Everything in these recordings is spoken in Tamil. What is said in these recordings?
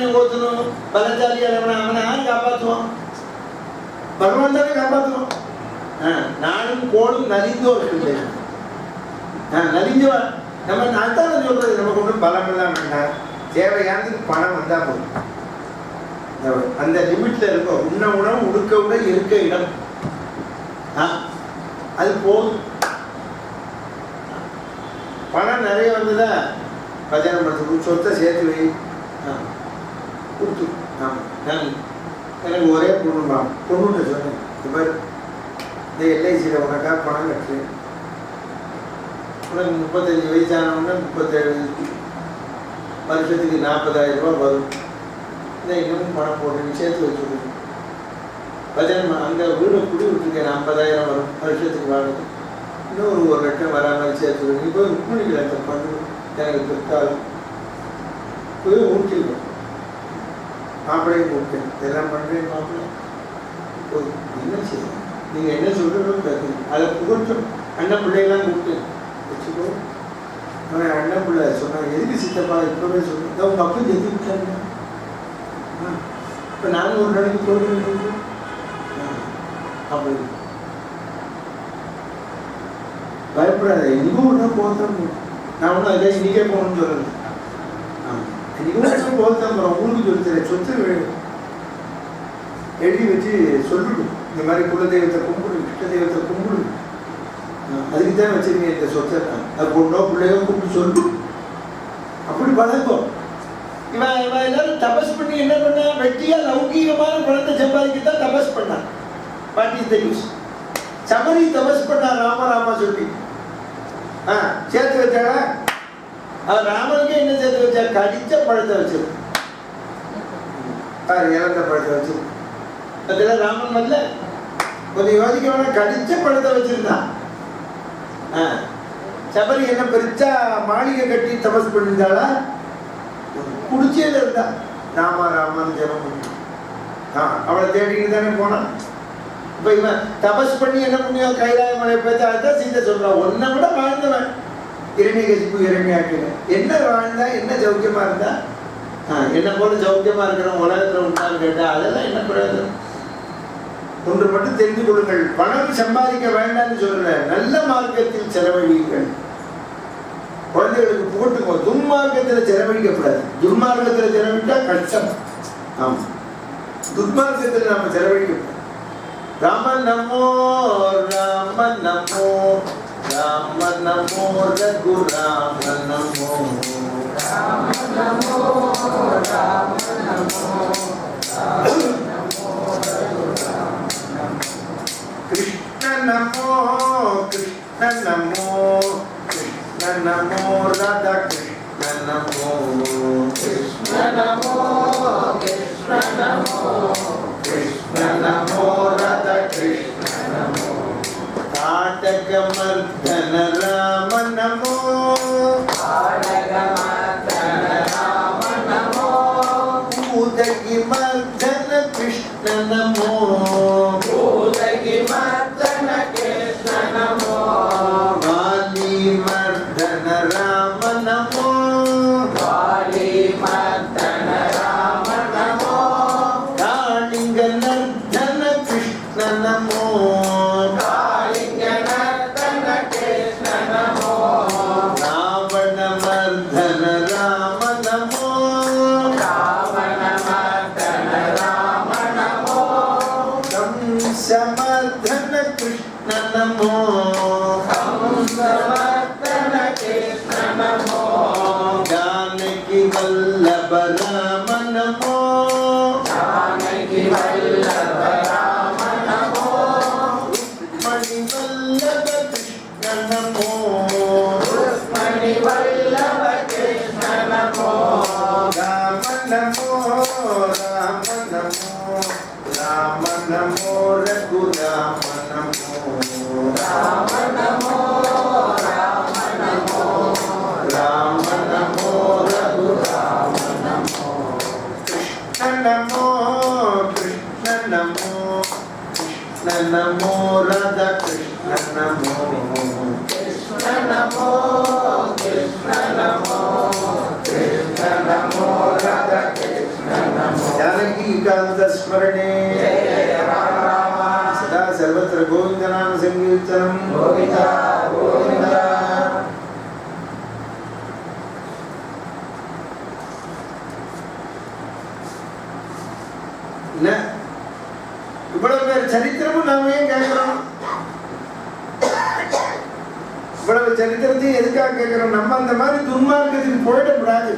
தானே ஓத்தணும், பலசாலியான அவனை யார் காப்பாற்றுவான்? பகவான் தானே காப்பாற்றுவான். நானும் கோளும் நலிந்தோர் இல்லை. நலிஞ்சவன் நம்ம நான் தானே சொல்றது. நமக்கு ஒன்றும் பலம் எல்லாம் வேண்டாம், தேவையானதுக்கு பணம் வந்தா போதும். அந்த லிமிட்ல இருக்கும். உண்ண உணவு, உடுக்க உடை, இருக்க இடம், அது போதும். பணம் நிறைய வந்ததா பஜனை படுத்து சொத்தை சேர்த்து வை கொடுத்து. நான் எனக்கு ஒரே பொண்ணுன்னு சொன்னேன். இப்போ இந்த எல்ஐசியில் உனக்காக பணம் கட்டு, உனக்கு 35 வயசானவொன்னே 37 வருஷத்துக்கு 40,000 ரூபா வரும். இந்த இன்னமும் பணம் போட்டு சேர்த்து வச்சுருக்கேன். பஜனை அங்கே வீடு குடி விட்டுருக்கேன், 50,000 வரும் வருஷத்துக்கு வாடகை. இன்னும் ஒரு லட்சம் வரா மாதிரி சேர்த்து நீ போய் முன்னிக்கு லட்சம் பண்ணு, எனக்கு பிற்காலம் போய் ஊட்டிடுவேன். மாப்பிள்ளையும் கூப்பிட்டேன், எல்லாம் பண்ணுறேன். மாப்பிள்ளை என்ன செய்யணும், நீங்கள் என்ன சொல்கிறோம் கேட்குறீங்க. அதை புகழ்ச்சோம். அண்ணன் பிள்ளையெல்லாம் கூப்பிட்டு வச்சுக்கோ. அவன் அண்ணன் பிள்ளை சொன்னான், எதுக்கு சித்தப்பா இப்போவே சொன்னேன், உங்கள் அப்பா எது விட்டாங்க. இப்போ நானும் ஒரு நாளைக்கு சொல்கிறேன் அப்படி பயப்படாத. இன்னும் ஒன்றும் போத்தான். நான் ஒன்றும் அதை இன்னைக்கே போகணும்னு சொல்லலை. இன்னும் போத்தான் போகிறோம். ஊருக்கு சொல்லித்தரேன், சொத்து எழுதி வச்சு சொல்லிவிடும். இந்த மாதிரி குலதெய்வத்தை கும்பிடு, இஷ்ட தெய்வத்தை கும்பிடு, அதுக்கு தான் வச்சிருக்கேன் இந்த சொத்தை. அது பொண்ணோ பிள்ளையோ கூப்பிட்டு சொல்லு. அப்படி பழக்கம். இவன் எல்லாரும் தபஸ் பண்ணி என்ன பண்ண, வெட்டியா லௌகீகமான பணத்தை சம்பாதிக்கத்தான் தபஸ் பண்ணான். What is the use? Sabari தபஸ் பண்ணா ராம சொல்லி சேர்த்து வச்சாடா. அவர் ராமனுக்கே என்ன சேர்த்து வச்சா, கடிச்ச பழத்தை வச்சிரு. இறந்த பழத்தை வச்சிரு. அதெல்லாம் ராமன் வரல. கொஞ்சம் யோசிக்க வேணா, கடிச்ச பழத்தை வச்சிருந்தான். சபரி என்ன பெருச்சா மாளிகை கட்டி தபஸ் பண்ணிருந்தாளா? குடிச்சேல இருந்தா ராமான்னு ஜெபம் பண்ணி அவளை தேடிட்டு தானே போனான். இப்ப இவன் தபஸ் பண்ணி என்ன பண்ணியோ, கைலாய மலை பேச்சா தான் சீதை சொல்றான். ஒன்ன விட வாழ்ந்தவன் இரண்யகசிப்பு இரண்யாக்கின. என்ன வாழ்ந்தா, என்ன சௌக்கியமா இருந்தா, என்ன போல சௌக்கியமா இருக்கிறோம் உலகத்துல உண்டான்னு கேட்டா அதெல்லாம் என்ன பிரயோஜனம்? ஒன்று மட்டும் தெரிந்து கொள்ளுங்கள், பணம் சம்பாதிக்க வேண்டாம்னு சொல்ற, நல்ல மார்க்கத்தில் செலவழியுங்கள். குழந்தைகளுக்கு போட்டுக்கோ. துன்மார்க்கத்தில் செலவழிக்கப்படாது. துன்மார்க்கத்தில் செலவிட்டா கஷ்டம். ஆமா, துன்மார்க்கத்தில் நாம செலவழிக்கப்படாது. ராம நமோ ராம நமோ ராம நமோ ரகு ராம நமோ ராம நமோ ராம நமோ கிருஷ்ண நமோ கிருஷ்ண நமோ கிருஷ்ண நமோ ராதா கிருஷ்ண நமோ கிருஷ்ண நமோ கிருஷ்ண நமோ கிருஷ்ண நமோ ராதா கிருஷ்ண நமோ தாடகமர்தன ராம நமோ தாடகமர்தன ராம நமோ பூதகி மர்தன கிருஷ்ண நமோ பூதகி மர்தன கிருஷ்ண நமோ வாலி மர்தன ராம நமோ வாலி மர்தன ராம நமோ காளிங்க நர்தன கிருஷ்ண நமோ காளிங்க நர்தன கிருஷ்ண நமோ ராவண மர்தன ராம நமோ ராவண மர்தன ராம நமோ கம்ச மர்தன கிருஷ்ண நமோ கம்ச மர்தன கிருஷ்ண நமோ ஜானகி வல்லப ராம நமோ ஜானகி வல்லப ராம நமோ ருக்மணி வல்லப கிருஷ்ண நமோ ருக்மணி வல்லப கிருஷ்ண நமோ ராம நமோ ராம நமோ ராம நமோ ரகு ராம நமோ ராம நமோ ராம நமோ ராம நமோ ரகு ராம நமோ கிருஷ்ண நமோ கிருஷ்ண நமோ கிருஷ்ண நமோ ராதா கிருஷ்ண நமோ கிருஷ்ண நமோ கிருஷ்ண நமோ கிருஷ்ண நமோ ராதா கிருஷ்ண जानकीकान्तस्मरणे सदा सर्वत्र गोविन्दनाम संकीर्तनं न இவ்வளவு பேர் சரித்திரமும் நாம ஏன் கேட்கிறோம்? இவ்வளவு சரித்திரத்தையும் எதுக்காக கேட்கிறோம்? நம்ம அந்த மாதிரி துன்மார்க்கத்துக்கு போயிடக்கூடாது,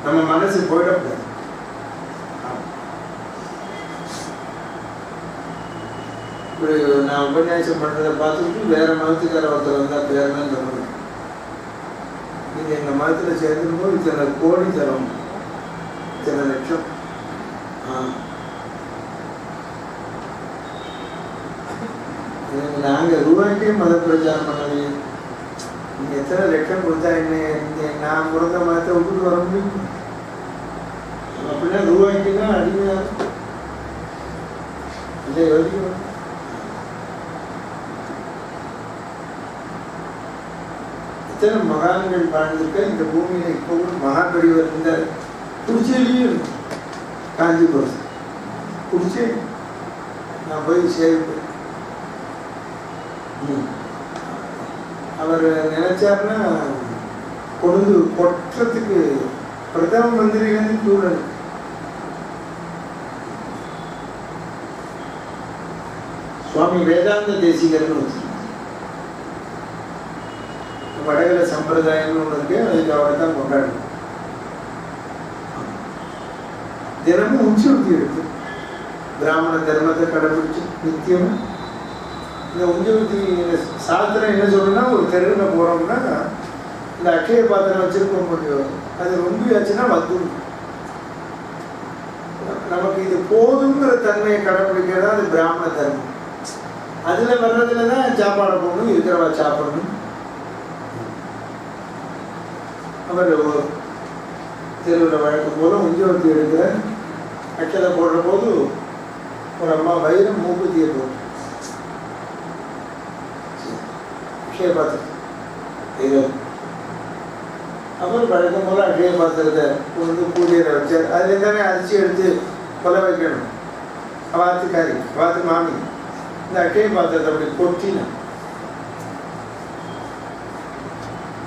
நம்ம மனசு போயிடக்கூடாது. இப்படி நான் உபன்யாசம் பண்றதை பார்த்துட்டு வேற மதத்துக்கார ஒருத்தர் வந்தா பேரெல்லாம் சொல்லணும், நீங்க எங்க மதத்துல சேர்ந்துரும்போது இத்தனை கோடி தரும், இத்தனை லட்சம். நாங்க ரூபாய்க்கே மத பிரச்சாரம் பண்ணலையே, நீங்க எத்தனை லட்சம் கொடுத்தா என்ன? நான் பிறந்த மதத்தை விட்டுட்டு வர முடியும்? அப்படின்னா ரூபாய்க்கு தான் அடிமையா இல்லை யோசிக்கணும். எத்தனை மகான்கள் வாழ்ந்திருக்க இந்த பூமியில. இப்போ கூட மகாபெரியவர் இருந்தார், புதுச்சேரியும் காஞ்சிபுரம் புதுச்சேரி. நான் போய் சேவிப்பேன். அவர் நினைச்சாருன்னா கொண்டு கொற்றத்துக்கு பிரதம மந்திரிலேருந்து தூரல். சுவாமி வேதாந்த தேசிகர்னு வச்சிருக்காங்க. வடகல சம்பிரதாயம்னு ஒன்று இருக்கு, அதுக்கு அவரை தான் கொண்டாடணும். தினமும் உச்சி இருக்கு, பிராமண தர்மத்தை கடைபிடிச்சு நித்தியம். இந்த உஞ்சவத்தி சாஸ்திரம் என்ன சொல்றதுன்னா, ஒரு தெருவில் போறோம்னா இந்த அக்ஷய பாத்திரம் வச்சிருக்க முடியும், அது ரொம்ப ஆச்சுன்னா வந்து நமக்கு இது போதுங்கிற தன்மையை கடைபிடிக்கிறதா அது பிராமண தர்மம். அதுல வர்றதுலதான் சாப்பாடு போகணும், இருக்கிறவா சாப்பிடணும். அவர் தெருவில் வழக்கம் போல உஞ்சவத்தி எடுக்கிற அக்ஷதை போடுற போது ஒரு அம்மா வயிறு மூக்குத்தியை போடும். அக்ஷய பாத்திரம் அப்புறம் வழக்கம் போல அக்ஷய பாத்திரத்தை கொண்டு பூஜையில வச்சார். அதுல தானே அரிசி எடுத்து கொலை வைக்கணும். வாத்துக்காரி வாத்து மாமி இந்த அக்ஷய பாத்திரத்தை அப்படி கொட்டின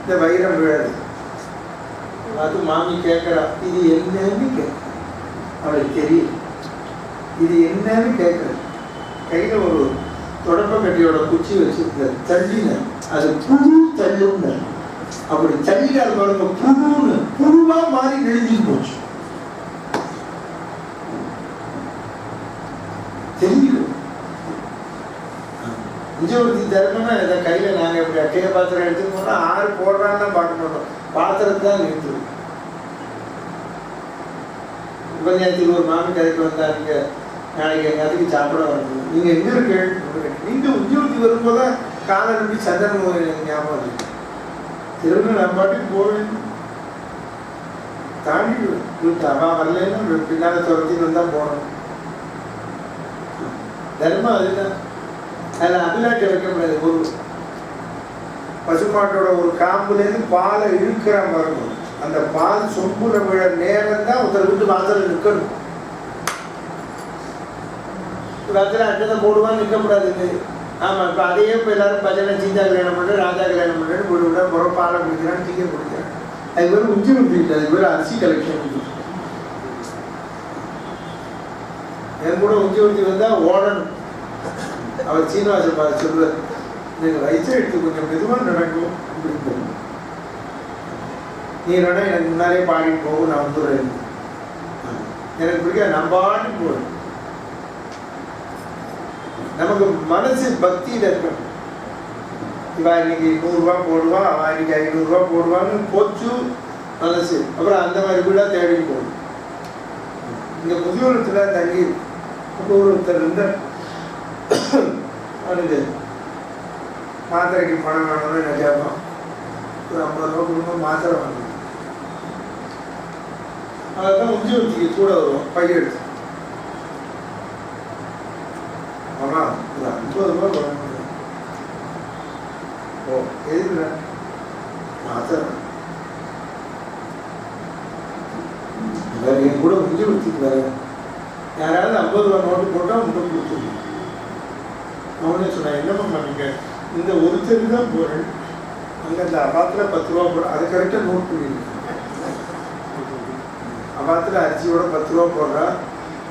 இந்த வைரம் விழாது. வாத்து மாமி கேட்கறா, இது என்னன்னு கேட்க அவளுக்கு தெரியும், இது என்னன்னு கேட்கற. கையில ஒரு தொடப்ப கட்டியோட குச்சி வச்சிருக்க தள்ளின, அது புழு தள்ளுங்க. அப்படி தள்ளினார் பாருங்க, புழுன்னு புழுவா மாறி நெளிஞ்சு போச்சு. தெரியும் உஞ்சவர்த்தி தர்மம்னா இதை கையில நாங்க இப்படி அட்டைய பாத்திரம் எடுத்துக்கோன்னா ஆறு போடுறான்னு பார்க்க மாட்டோம், பாத்திரத்தை தான் நிறுத்துவோம். உபன்யாசத்துக்கு ஒரு மாமி கதைக்கு வந்தாருங்க, நாளைக்கு எங்க அதுக்கு சாப்பிட வரணும், நீங்க எங்க இருக்கு? நீங்க உத்தியோகத்துக்கு வரும்போது காலை நம்பி சந்தனம் ஞாபகம் இருக்கு. திரும்ப நம்ம பாட்டுக்கு போவேன், தாண்டிடுவேன். அவா வரலன்னா பின்னால துரத்தின்னு வந்தா போகணும். தர்மம் அதுதான். அதில் அபிலாட்டை வைக்கக்கூடாது. ஒரு பசுமாட்டோட ஒரு காம்புலேருந்து பாலை இழுக்கிற வரணும், அந்த பால் சொம்புற விழ நேரம் தான் ஒருத்தர் வீட்டு வாசல் நிற்கணும். வாசல அட்டத்தை போடுவான்னு நிற்கக்கூடாதுங்க. ஆமாம், இப்போ அதையே இப்போ எல்லாரும் பஜனை சீதா கல்யாணம் பண்ணுறேன், ராஜா கல்யாணம் பண்ணுறேன்னு போட்டு விட புறம் பாலை குடிக்கிறான்னு டீயை குடிக்கிறான். அது பேர் உச்சி விட்டு, அது பேர் அரிசி கலெக்ஷன். என் கூட உச்சி ஊற்றி வந்தால் ஓடணும். அவர் சீனிவாசன் பார்த்து சொல்லுவார், எனக்கு வயசை எடுத்து கொஞ்சம் மெதுவாக நடக்கும் அப்படின்னு. நீ நட எனக்கு முன்னாலே பாடிட்டு போகும், நான் வந்துடுறேன். எனக்கு பிடிக்க நான் பாட்டு போடுறேன். நமக்கு மனசு பக்தியில் இருக்கணும். இவா இன்னைக்கு 100 ரூபா போடுவா, அவன் இன்னைக்கு 500 ரூபா போடுவான்னு போச்சு மனசு. அப்புறம் அந்த மாதிரி கூட தேடி போகணும். இங்க முதியோரத்தில் தங்கி ஒருத்தர் இருந்தார், அவனுக்கு மாத்திரைக்கு பணம் வேணும்னு நான் கேட்பான். ஒரு 50 ரூபா கொடுங்க மாத்திரை வாங்கணும். அதான் உத்தியோகத்துக்கு கூட வருவோம் பையன் எடுத்து. ஆமா, ஒரு 50 ரூபா வாங்கணும். ஓ எதுல மாத்திரை என் கூட உத்தியோகத்துக்கு விஞ்ஞானத்துக்கு வர யாராவது 50 ரூபா நோட்டு போட்டால் உங்களை கொடுத்துருவோம். அவனே சொன்னான், என்னம்மா நீங்கள் இந்த ஒரு தெரு தான் போகிறேன், அங்கே அந்த அபாத்தில் 10 ரூபா போடுறேன், அதை கரெக்டாக நோட் பண்ணிடுங்க. அபாத்தில் அரிசியோட 10 ரூபா போடுறா,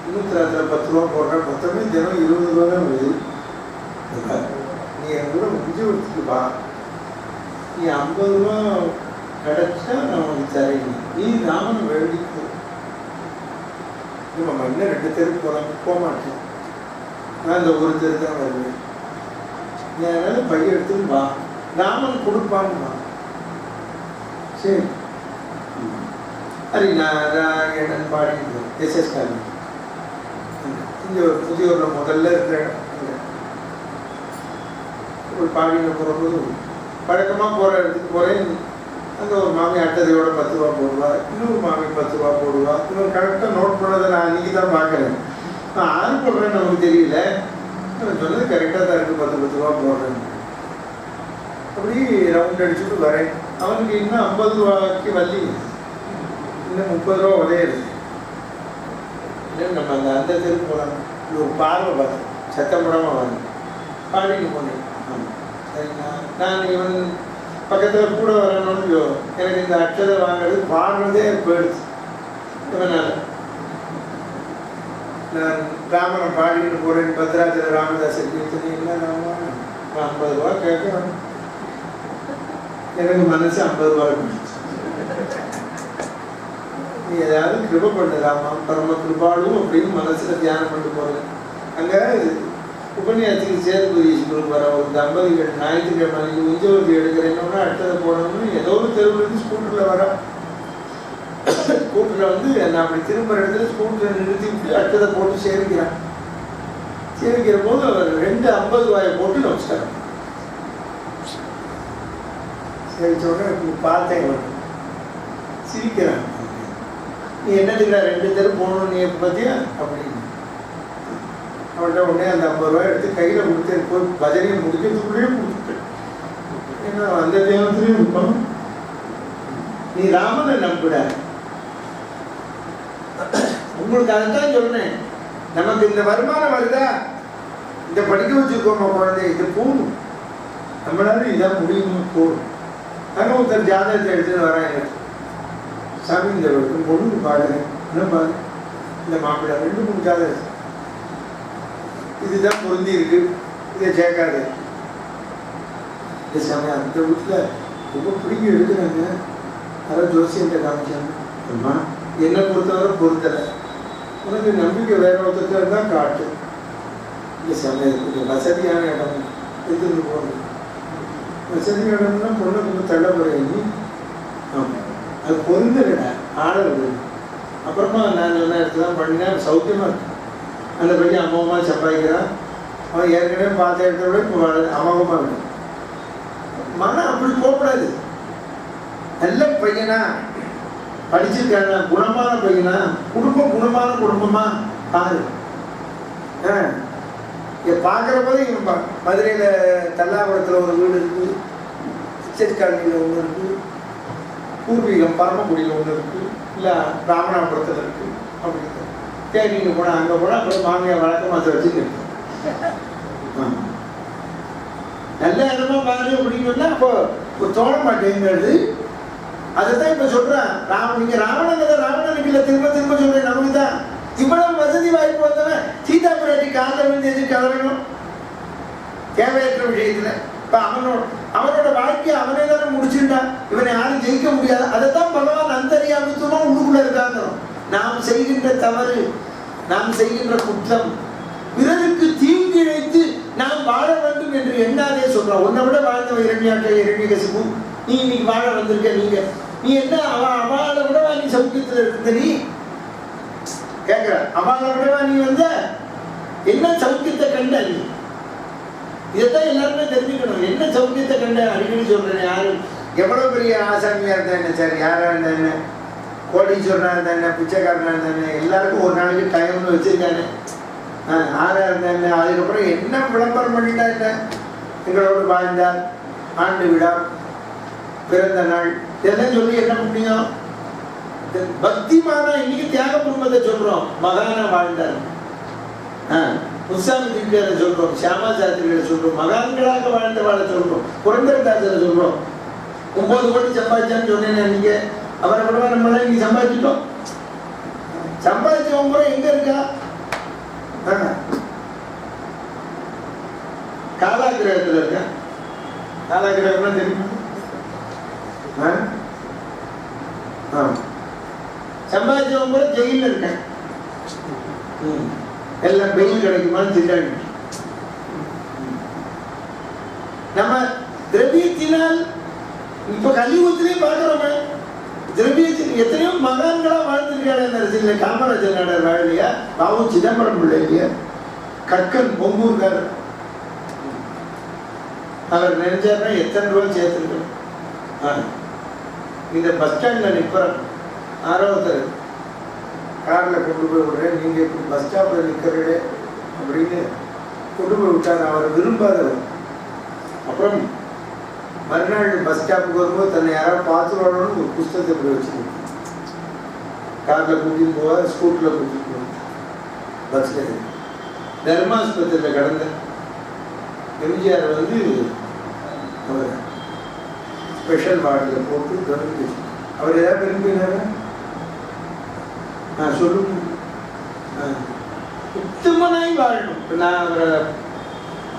இன்னும் 10 ரூபா போடுறா, மொத்தமே தினம் 20 ரூபா தான் வருது. நீ என் கூட முடிஞ்சு கொடுத்துட்டுப்பா, நீ 50 ரூபா கிடைச்சா நான் உனக்கு தரேன், நீ ராமன் வேண்டிக்கோ. நம்ம இன்னும் 2 தெருக்கு போகலாம், போக மாட்டேன், நான் இந்த ஒரு தெரு தான் வருவேன், நீ அதனால பையன் எடுத்துன்னு வா, ராமன் கொடுப்பான்னு. சரி அது நான் என்னன்னு பாடிக்கிறேன். எஸ்எஸ் காலனி இங்கே ஒரு முதியோரில் முதல்ல இருக்கிற இடம். ஒரு பாடின போகும்போது பழக்கமாக போகிற இடத்துக்கு போகிறேன். அங்கே ஒரு மாமி அட்டதையோட 10 ரூபா போடுவா, இன்னொரு மாமி 10 ரூபா போடுவா. இன்னொரு கரெக்டாக நோட் பண்ணதை நான் அன்றைக்கி தான் பார்க்குறேன். நான் ஆறு போடுறேன்னு நமக்கு தெரியல, நான் சொன்னது கரெக்டாக தான் இருக்குது, 10 ரூபா போடுறேன். அப்படி ரவுண்ட் அடிச்சுட்டு வரேன். அவனுக்கு இன்னும் 50 ரூபாய்க்கு வள்ளி, இன்னும் 30 ரூபா உதயாது. நம்ம அந்த தெருக்கு போகலாம். ஒரு பார்வை பார்த்தேன், சத்தம் போடாமல் வாங்க பாடின்னு போனேன். சரிங்களா, நான் இவன் பக்கத்தில் கூட வரணும்னு எனக்கு இந்த அட்சதை வாங்கிறது பாடுறதே போயிடுச்சு. இவனால் நான் ராமனை பாடிட்டு போகிறேன். பத்ராஜல ராமதாசர் கீர்த்தனை இல்லை, ராமா 50 ரூபா கேட்கணும். எனக்கு மனசு 50 ரூபா இருந்துச்சு. நீ ஏதாவது கிருப பண்ணு ராமா, பரம கிருபாலும் அப்படின்னு மனசில் தியானம் பண்ணிட்டு போகிறேன். அங்கே உபன்யாசத்துக்கு சேதுபதி ஸ்கூலுக்கு வர ஒரு தம்பதிகள் ஞாயிற்றுக்கிழமை உஞ்சவதி எடுக்கிறேன்னா அடுத்ததை போடணும்னு ஏதோ ஒரு தெருவுலேருந்து ஸ்கூட்டரில் வர. ஸ்கூட்டரில் வந்து நான் அப்படி திரும்ப இடத்துல ஸ்கூட்டரை நிறுத்தி விட்டு அடுத்ததை போட்டு சேவிக்கிறான். சேவிக்கிற போது அவர் 2 50 ரூபாயை போட்டு நமஸ்காரம் சேவிச்ச உடனே பார்த்தேன். சிரிக்கிறான், நீ என்னதுக்குறா 2 தெரு போகணும் நீ பார்த்தியா அப்படின்னு. அவன்கிட்ட உடனே அந்த 50 ரூபாய் எடுத்து கையில் கொடுத்து போய் பஜனையை முடிக்கிறதுக்குள்ளேயே கொடுத்துட்டேன். ஏன்னா அந்த தேவத்திலையும் இருக்கணும். நீ ராமனை நம்பிட. உங்களுக்கு அதைத்தான் சொன்னேன், நமக்கு இந்த வருமானம் வருதா, இந்த படிக்க வச்சுருக்கோமா குழந்தை, இது போகணும், நம்மளால இதான் முடியும் போகணும். அங்கே ஒருத்தர் ஜாதகத்தை எடுத்துன்னு வராங்க. சாமி இந்த பொண்ணு பாடுங்க, என்ன பாரு, இந்த மாப்பிள்ளை 2 3 ஜாதகம் இதுதான் பொருந்தி இருக்கு, இதை சேர்க்காது. இந்த சமயம் அந்த வீட்டில் ரொம்ப பிடிக்க எடுக்கிறாங்க. அதான் ஜோசியன்ட்ட காமிச்சாங்க, அம்மா என்னை பொறுத்தவரை பொறுத்தலை, உனக்கு நம்பிக்கை வேற ஒருத்தர் தான் காட்டு. இந்த சமயம் கொஞ்சம் வசதியான இடம் எடுத்துட்டு போகணும். வசதி இடம்னா பொண்ணை கொஞ்சம் தள்ள போறீங்க. ஆமாம், அது பொருந்தலடா, ஆடல் விடுது. அப்புறமா நான் சொன்ன இடத்துல தான் பண்ணினா சௌக்கியமாக இருக்கு. அந்த பையன் அம்மாவமாக சம்பாதிக்கிறான். அவன் ஏற்கனவே பார்த்த இடத்த விட இப்போ அமோகமாக இருக்கு. மனம் அப்படி போகக்கூடாது. நல்ல பையனா, படிச்சிருக்கானா, குணமான பையனா, குணமான குடும்பமா பாரு. பார்க்குற போது இவன் மதுரையில் தல்லாபுரத்தில் ஒரு வீடு இருக்குது, கிச்சட் காலனியில் ஒன்று இருக்குது, பூர்வீகம் பரமக்குடியில் ஒன்று இருக்குது, இல்லை ராமநாதபுரத்தில் இருக்குது. அப்படி தேனிக்கு போனால் அங்கே போனால் அப்புறம் மாமியார் வழக்கமாக அதை வச்சுட்டு நல்ல இடமா பாரு அப்படின்னு சொன்னால் அப்போ தோண மாட்டேங்கிறது. அதை தான் இப்போ சொல்கிறேன். நீங்கள் ராவணனுக்கு இல்லை, திரும்ப திரும்ப சொல்கிறேன், நமக்கு தான் இவ்வளவு வசதி வாய்ப்பு வந்தவன் சீதா பிராட்டி காலில் விழுந்து எது கலரணும் தேவையற்ற விஷயத்துல. இப்போ அவனோட வாழ்க்கையை அவனே தானே முடிச்சுட்டான், இவனை யாரும் ஜெயிக்க முடியாது. அதைத்தான் பகவான் அந்தரியாமித்துவமா உள்ளுக்குள்ள இருக்காங்க. நாம் செய்கின்ற தவறு, நாம் செய்கின்ற குற்றம், பிறருக்கு தீங்கு இழைத்து நாம் வாழ வேண்டும் என்று எண்ணாதே சொல்றான். உன்னை விட வாழ்ந்தவன் இரண்யகசிபு, நீ இன்னைக்கு வாழ வந்திருக்க, நீ என்ன அவளை விடவா நீ சௌக்கியத்தில் இருந்த, நீ கேட்கிற அவளை விடவா நீ வந்த, என்ன சௌக்கியத்தை கண்ட நீ? இதைத்தான் எல்லாருமே தெரிஞ்சுக்கணும். என்ன சௌக்கியத்தை கண்ட? அடிக்கடி சொல்றேன், யாரு எவ்வளவு பெரிய ஆசாமியா இருந்தா என்ன, சார் யாரா இருந்தா என்ன, கோடீஸ்வரனா இருந்தா என்ன, பிச்சைக்காரனா இருந்தா என்ன, எல்லாருக்கும் ஒரு நாளைக்கு டைம்னு வச்சிருக்கானே. ஆறா இருந்தா என்ன, அதுக்கப்புறம் என்ன விளம்பரம் பண்ணிட்டா என்ன, எங்களோடு வாழ்ந்தார், ஆண்டு விழா, பிறந்த நாள், இதெல்லாம் சொல்லி என்ன முடியும்? பக்திமானா இன்னைக்கு தியாக பிரம்மத்தை சொல்றோம், மகானா வாழ்ந்தார். முசாமி தீட்சிதரை சொல்றோம், சியாமா சாஸ்திரிகளை சொல்றோம், மகான்களாக வாழ்ந்தவாளை சொல்றோம், புரந்தரதாசரை சொல்றோம். 9 கோடி சம்பாதிச்சான்னு சொன்னேன் நீங்க. அவரை விடவா நம்மளாம் இன்னைக்கு சம்பாதிச்சிட்டோம்? சம்பாதிச்சவங்க கூட எங்க இருக்கா? காலாகிரகத்தில் இருக்கா? காலாகிரகம் தெரியுமா? சம்பாதிச்சவங்க கூட ஜெயில இருக்கேன். எல்லாம் பெயில் கிடைக்குமான்னு திண்டாடி. நம்ம திரவியத்தினால் இப்ப கலியுகத்திலே பார்க்கிறோமே, திரவியத்தில் எத்தனையோ மகான்களா வாழ்ந்திருக்காரு. நரசிங்க காமராஜர் நாடர் வாழலையா? பாவம் சிதம்பரம் பிள்ளை இல்லையா? கற்கன் பொங்கூர்கார் அவர் நினைச்சாருன்னா எத்தனை ரூபாய் சேர்த்துருக்கோம். இந்த பஸ் ஸ்டாண்ட்ல நிற்கிறோம், ஆரோத்தர் கார்ல கொண்டு போய் விடுறேன், நீங்க இப்படி பஸ் ஸ்டாப்ல நிற்கிறீங்களே அப்படின்னு கொண்டு போய் விட்டார். அவர் விரும்பாதவர். அப்புறம் மறுநாள் பஸ் ஸ்டாப்புக்கு வரும்போது தன்னை யாராவது பார்த்துருவானு ஒரு புஸ்தகத்தை இப்படி வச்சுருக்கோம். காரில் கூட்டிட்டு போவார், ஸ்கூட்டில் கூட்டிட்டு போவார். பஸ்ல தர்மாஸ்பத்திரியில் கடந்த எம்ஜிஆர் வந்து அவர் ஸ்பெஷல் வார்டில் போட்டு கவனிச்சு. அவர் ஏதாவது விரும்பினாரா? சொல்லுங்க. உத்தமனாய் வாழணும். இப்போ நான்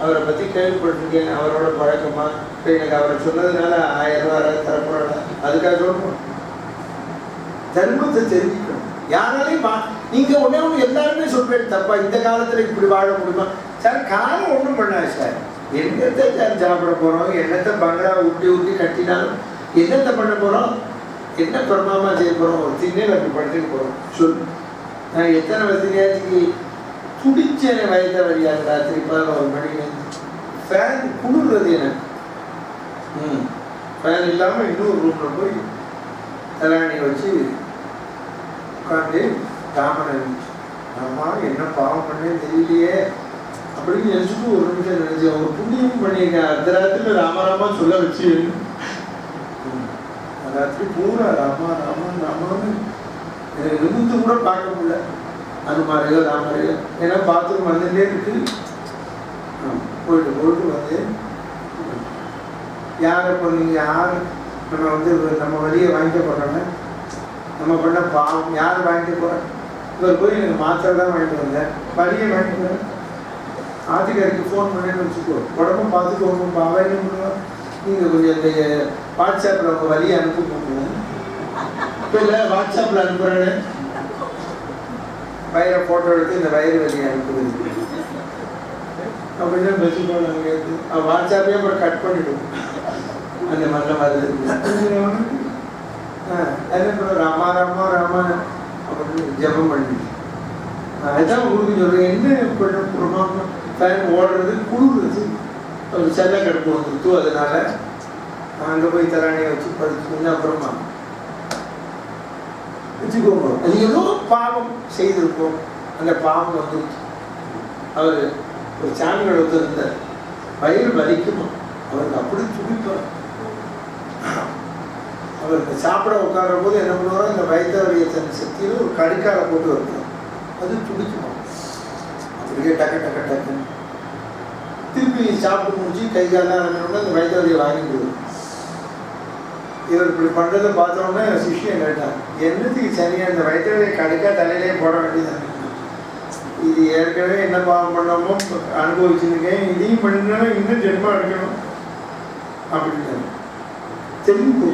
அவரை பற்றி கேள்விப்பட்டிருக்கேன். அவரோட பழக்கமா இப்போ எனக்கு அவரை சொன்னதுனால 1000 ரூபாய் தரப்போறா, அதுக்காக சொல்லணும். தர்மத்தை தெரிஞ்சுக்கணும். யாராலையும் நீங்க ஒன்னே ஒன்று எல்லாருமே சொல்றேன் தப்பா, இந்த காலத்துல இப்படி வாழ முடியுமா சார்? காலம் ஒன்றும் பண்ணாது சார். என்னத்தை சார் சாப்பிட போறோம்? என்னத்தை பங்களா ஊட்டி ஊட்டி கட்டினாலும் என்னத்தை பண்ண போறோம்? என்ன பிரமாமா செய்ய போறோம்? ஒரு திண்ணை அப்படி படுத்துட்டு போறோம். சொல்லு, நான் எத்தனை வசதியாச்சுக்கு துடிச்சேனே வயத வழியாக ராத்திரி 11 மணிக்கு. ஃபேன் குளிர்றது எனக்கு. ஃபேன் இல்லாமல் இன்னொரு ரூம்ல போய் தலாணி வச்சு உட்காந்து தாமரை, ஆமா என்ன பாவம் பண்ணேன்னு தெரியலையே அப்படின்னு நினைச்சுட்டு ஒரு நிமிஷம் நினைச்சேன். ஒரு புண்ணியம் பண்ணியிருக்கேன். அர்த்தராத்திரில ராமராமா சொல்ல வச்சு ராத்திரி பூரா ராமா ராமா ராமான்னு எனக்கு நிமிந்து கூட பார்க்க முடியல. அனுமாரையோ ராமரையோ ஏன்னா பாத்ரூம் வந்துட்டே இருக்கு. போயிட்டு போயிட்டு வந்து யாரை பண்ணீங்க? யார் நம்ம வந்து நம்ம வழியை வாங்கிக்க போறோம்னா நம்ம பண்ண பாவம் யார் வாங்கிட்டு போறேன்? இவர் போய் எனக்கு மாத்திரை தான் வாங்கிட்டு வந்தேன், வழியை வாங்கிட்டு போறேன். ஆதிகாரிக்கு ஃபோன் பண்ணேன்னு வச்சுக்கோ, உடம்பும் பார்த்துக்கோங்க. பாவா என்ன பண்ணுவோம், நீங்கள் கொஞ்சம் இந்த வாட்ஸ்அப்பில் உங்கள் வழியை அனுப்பி போட்டுருவோம். இப்போ இல்லை வாட்ஸ்அப்பில் அனுப்புகிறேன்னு வயிறை ஃபோட்டோ எடுத்து இந்த வயிறு வழியை அனுப்புது அப்படின்னா மெசேஜ் பண்ண வாட்ஸ்அப்பே அப்புறம் கட் பண்ணிவிடுவோம். அந்த மாதிரிலாம் வருது. என்ன பண்ண ராமா ராமா ராமா அப்படின்னு ஜபம் பண்ணி அதுதான் உங்களுக்கு சொல்கிறேன். என்ன பண்ண ஃபேன் ஓடுறது குளிர்றது ஒரு செல்ல கடுப்பு வந்துருத்து. அதனால அங்கே போய் தராணியை வச்சு படிச்சுக்கோங்க. அப்புறமா வச்சுக்கோங்க. அது ஏதோ பாவம் செய்திருப்போம், அந்த பாவம் வந்துருச்சு. அவர் ஒரு சாமியோட ஒருத்தர் வயிறு வலிக்குமா, அவருக்கு அப்படி துடிப்பார். அவருக்கு சாப்பிட உட்கார போது என்ன பண்ணுவாரோ இந்த வயிற்று வலியை தன் சக்தியில் ஒரு கடிக்கார போட்டு வைப்பார். அது துடிக்குமா, அப்படியே டக்கு டக்கு டக்குன்னு திருப்பி சாப்பிட்டு முடிச்சு கை காலாம் அந்த வயிற்று வலியை வாங்கிடுவார். இவர் இப்படி பண்ணுறதை பார்த்தோன்னே சிஷ்யம் கேட்டான், என்னத்துக்கு சரியாக இந்த வயிற்று வலியை கடிக்கா தலையிலே போட வேண்டியதான். இது ஏற்கனவே என்ன பாவம் பண்ணாமோ அனுபவிச்சுருக்கேன், இதையும் பண்ணினாலும் இன்னும் ஜென்மம் எடுக்கணும் அப்படின்னு தெரிஞ்சு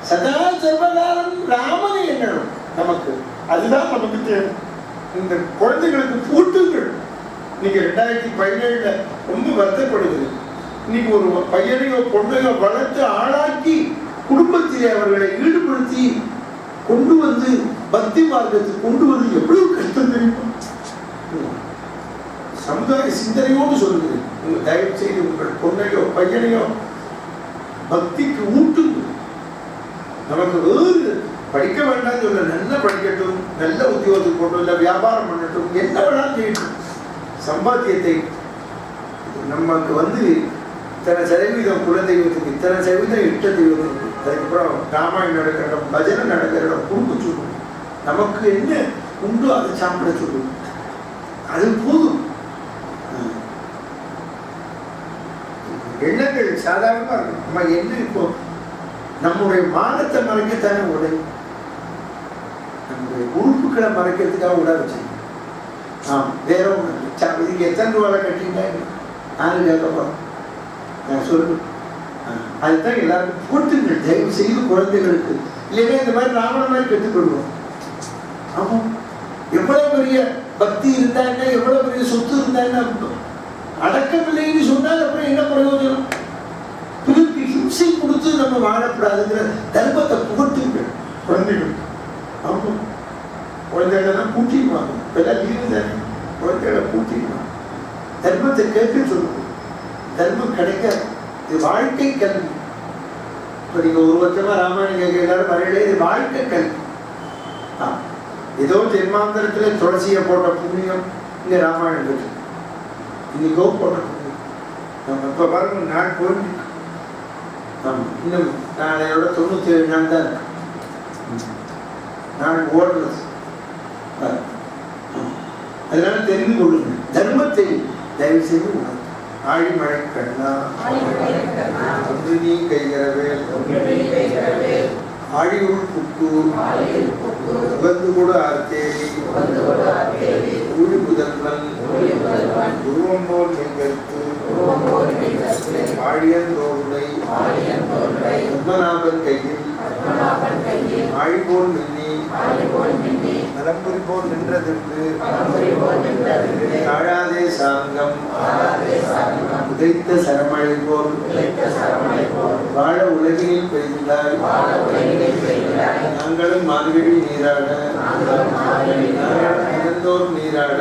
சதா சர்வகாலம் ராமனை எண்ணணும் நமக்கு. அதுதான் நமக்கு தேவை. இந்த குழந்தைகளுக்கு பூட்டுங்கள். இன்னைக்கு 2017 ரொம்ப வருத்தப்படுது. இன்னைக்கு ஒரு பையனையோ பொண்ணையோ வளர்த்து ஆளாக்கி குடும்பத்திலே அவர்களை ஈடுபடுத்தி கொண்டு வந்து பக்தி மார்க்கத்துக்கு கொண்டு வந்து எவ்வளவு கஷ்டம் தெரியுமா? சமுதாய சிந்தனையோடு சொல்லுகிறேன். உங்க தயவு செய்து உங்கள் பொண்ணையோ பையனையோ பக்திக்கு ஊட்டுங்க. நமக்கு வேறு படிக்க வேண்டாம் சொல்ல, நல்லா படிக்கட்டும், நல்ல உத்தியோகத்துக்கு கொண்டு இல்லை வியாபாரம் பண்ணட்டும், என்ன வேணாலும் செய்யட்டும். சம்பாத்தியத்தை நமக்கு வந்து இத்தனை சதவீதம் குல தெய்வத்துக்கு, இத்தனை சதவீதம் இஷ்ட தெய்வத்துக்கு, அதுக்கப்புறம் ராமாயணம் நடக்கிற இடம், பஜனை நடக்கிற இடம் கொடுக்க சொல்லுவோம். நமக்கு என்ன உண்டோ அதை சாப்பிட சொல்லுவோம். அது போதும். எண்ணங்கள் சாதாரணமா இருக்கும். நம்ம என்ன இப்போ நம்முடைய மானத்தை மறைக்கத்தானே உடை, நம்முடைய உறுப்புகளை மறைக்கிறதுக்காக உடை வச்சிருக்கோம். வேற ஒன்று இதுக்கு எத்தனை ரூபாய் கட்டிட்டாங்க நாலு கேட்கப்போம். நான் சொல்லுவேன் அதுதான் எல்லாருக்கும் போட்டுங்கள் தயவு செய்து குழந்தைகளுக்கு. இல்லைன்னா இந்த மாதிரி ராவண மாதிரி கற்றுக்கொள்வோம். ஆமா, எவ்வளவு பெரிய பக்தி இருந்தா என்ன, எவ்வளவு பெரிய சொத்து இருந்தா என்ன, அடக்கமில்லைன்னு சொன்னால் அப்புறம் என்ன பிரயோஜனம்? பிறகு ஹிம்சை கொடுத்து நம்ம வாழக்கூடாதுங்கிற தர்மத்தை புகட்டுங்கள் குழந்தைகள். ஆமா, குழந்தைகளெல்லாம் கூட்டிடுவாங்க. இப்பெல்லாம் லீவு தானே, குழந்தைகளை கூட்டிடுவாங்க. தர்மத்தை கேட்க சொல்லுவோம். தர்மம் கிடைக்காது. இது வாழ்க்கை கல்வி. இப்போ நீங்க ஒரு வருஷமா ராமாயணம் கேட்க எல்லாரும் வரையிலே இது வாழ்க்கை கல்வி. ஏதோ ஜென்மாந்தரத்துல துளசியை போட்ட புண்ணியம் இங்க ராமாயணம் இருக்கு. இன்னைக்கோ போட்ட புண்ணியம் நம்ம இப்ப பாருங்க நாள் போயிட்டு. இன்னும் நாளையோட 97 நாள் தான் இருக்கு. நாள் ஓடுறது. அதனால தெரிந்து கொள்ளுங்க. தர்மத்தை தயவு செய்து உணர்ந்து ஆழிமழை கண்ணா ஒன்று நீ கைகிறவேல் ஆழியுள் புக்கு உகந்து கூட ஆர்த்தேரி ஊழி முதல்வன் உருவம் போல் நிகழ்த்து ஆழியன் தோருடை பத்மநாபன் கையில் ஆழி போல் மின்னி நலம்புரி போல் நின்றதென்று தாழாதே சாங்கம் உதைத்த சரமழை போல் வாழ உலகினில் பெய்தாய். நாங்களும் மார்கழி நீராட, இறந்தோர் நீராட